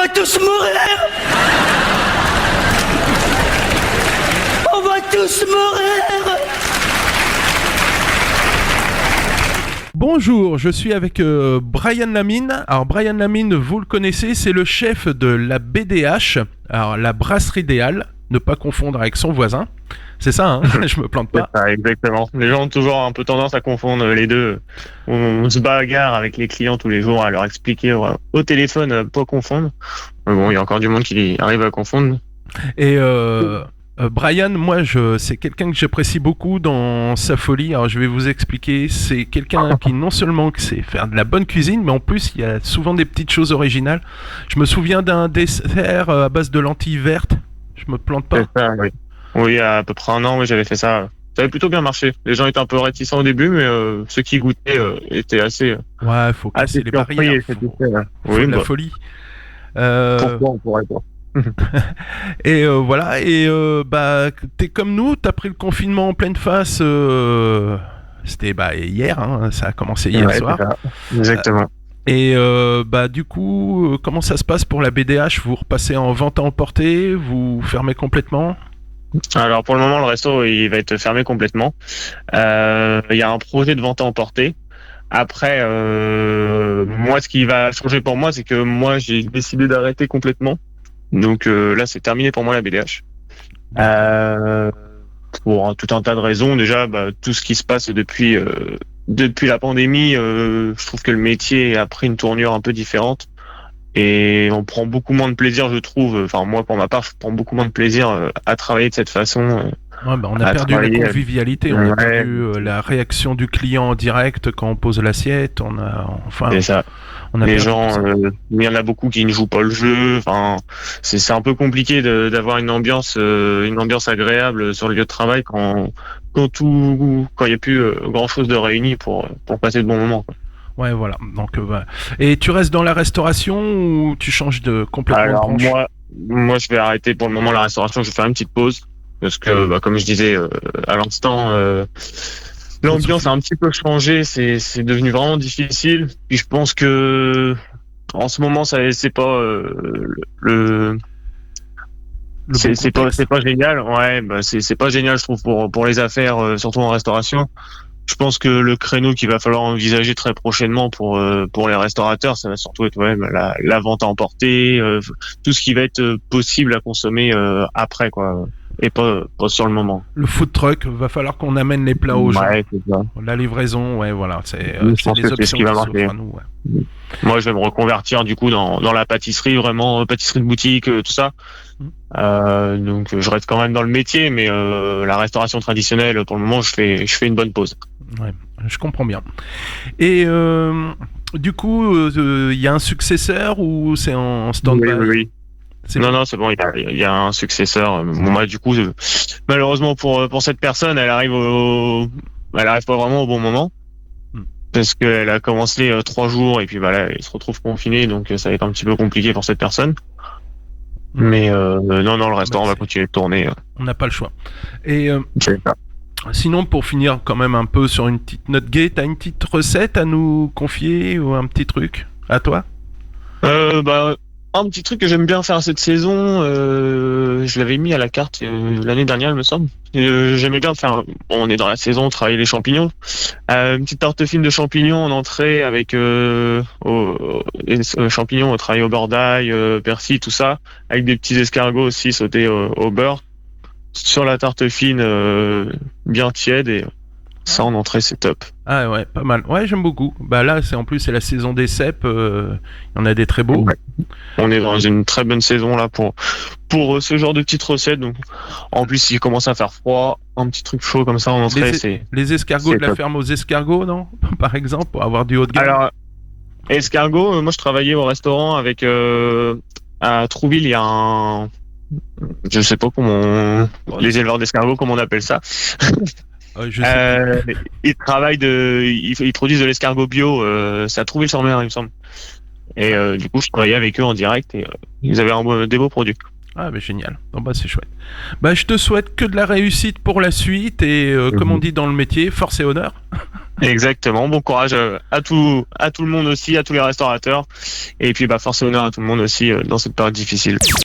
va tous mourir. On va tous mourir. Bonjour, je suis avec Brian Lamine. Alors Brian Lamine, vous le connaissez, c'est le chef de la BDH, alors la brasserie des Halles, ne pas confondre avec son voisin. C'est ça, hein. Je me plante pas. C'est ça, exactement. Les gens ont toujours un peu tendance à confondre les deux. On se bagarre avec les clients tous les jours à leur expliquer au téléphone pas confondre. Mais bon, il y a encore du monde qui arrive à confondre. Et Brian, moi, c'est quelqu'un que j'apprécie beaucoup dans sa folie. Alors, je vais vous expliquer. C'est quelqu'un qui non seulement sait faire de la bonne cuisine, mais en plus, il y a souvent des petites choses originales. Je me souviens d'un dessert à base de lentilles vertes. Je me plante pas. C'est ça, oui. Oui, il y a à peu près un an, oui, j'avais fait ça. Ça avait plutôt bien marché. Les gens étaient un peu réticents au début, mais ceux qui goûtaient étaient assez. Ouais, faut casser les barrières. Faut de la folie. Pourquoi on pourrait pas? Et voilà. Et t'es comme nous. T'as pris le confinement en pleine face. C'était hier. Hein, ça a commencé hier soir. Exactement. Et du coup, comment ça se passe pour la BDH? Vous repassez en vente à emporter? Vous fermez complètement? Alors pour le moment, le resto il va être fermé complètement. Il y a un projet de vente à emporter. Après, moi, ce qui va changer pour moi, c'est que moi, j'ai décidé d'arrêter complètement. Donc là, c'est terminé pour moi la BDH. Pour tout un tas de raisons. Déjà, tout ce qui se passe depuis la pandémie, je trouve que le métier a pris une tournure un peu différente. Et on prend beaucoup moins de plaisir, je trouve. Enfin, moi, pour ma part, je prends beaucoup moins de plaisir à travailler de cette façon. On a perdu la convivialité, on a perdu la réaction du client en direct quand on pose l'assiette. C'est ça. Les gens, il y en a beaucoup qui ne jouent pas le jeu. Enfin, c'est un peu compliqué d'avoir une ambiance agréable sur le lieu de travail quand il n'y a plus grand chose de réuni pour passer de bons moments, quoi. Ouais, voilà. Donc, et tu restes dans la restauration ou tu changes complètement de branche? Alors moi, je vais arrêter pour le moment la restauration. Je vais faire une petite pause parce que, comme je disais à l'instant, l'ambiance a un petit peu changé. C'est devenu vraiment difficile. Puis je pense que en ce moment, c'est pas c'est pas génial. Ouais, c'est pas génial, je trouve, pour les affaires, surtout en restauration. Je pense que le créneau qu'il va falloir envisager très prochainement pour les restaurateurs, ça va surtout être la vente à emporter, tout ce qui va être possible à consommer après, quoi, et pas sur le moment. Le food truck, va falloir qu'on amène les plats aux gens. Ouais, c'est ça. La livraison, ouais, voilà, c'est les options qui va marcher. À nous, ouais. Moi, je vais me reconvertir du coup dans la pâtisserie, vraiment pâtisserie de boutique, tout ça. Donc, je reste quand même dans le métier, mais la restauration traditionnelle, pour le moment, je fais une bonne pause. Ouais, je comprends bien. Et du coup, il y a un successeur ou c'est en stand-by? Oui. Non, c'est bon, il y a un successeur. Bon, du coup, malheureusement pour cette personne, elle arrive pas vraiment au bon moment. Parce qu'elle a commencé 3 jours et puis là, elle se retrouve confinée, donc ça va être un petit peu compliqué pour cette personne. Mais non, le restaurant va continuer de tourner. On n'a pas le choix. Et sinon, pour finir quand même un peu sur une petite note gaie, t'as une petite recette à nous confier ou un petit truc à toi? Un petit truc que j'aime bien faire cette saison, je l'avais mis à la carte l'année dernière, il me semble. J'aimais bien faire, on est dans la saison, travailler les champignons. Une petite tarte fine de champignons en entrée avec champignons travaillés au beurre d'ail, persil, tout ça, avec des petits escargots aussi sautés au beurre. Sur la tarte fine, bien tiède, et ça en entrée, c'est top. Ah ouais, pas mal. Ouais, j'aime beaucoup. Là, c'est la saison des cèpes. Il y en a des très beaux. Ouais. On est dans une très bonne saison là pour ce genre de petites recettes. Donc, en plus, il commence à faire froid, un petit truc chaud comme ça en entrée, les escargots de la ferme aux escargots, non? Par exemple, pour avoir du haut de gamme. Alors, escargots, moi je travaillais au restaurant avec à Trouville, il y a je sais pas les éleveurs d'escargots, comment on appelle ça. Ils produisent de l'escargot bio, c'est à Trouville-sur-Mer, il me semble. Et du coup, je travaillais avec eux en direct et ils avaient des beaux produits. Ah, mais génial. Bon, bah, c'est chouette. Bah, je te souhaite que de la réussite pour la suite et, comme on dit dans le métier, force et honneur. Exactement. Bon courage à tout le monde aussi, à tous les restaurateurs. Et puis, force et honneur à tout le monde aussi dans cette période difficile.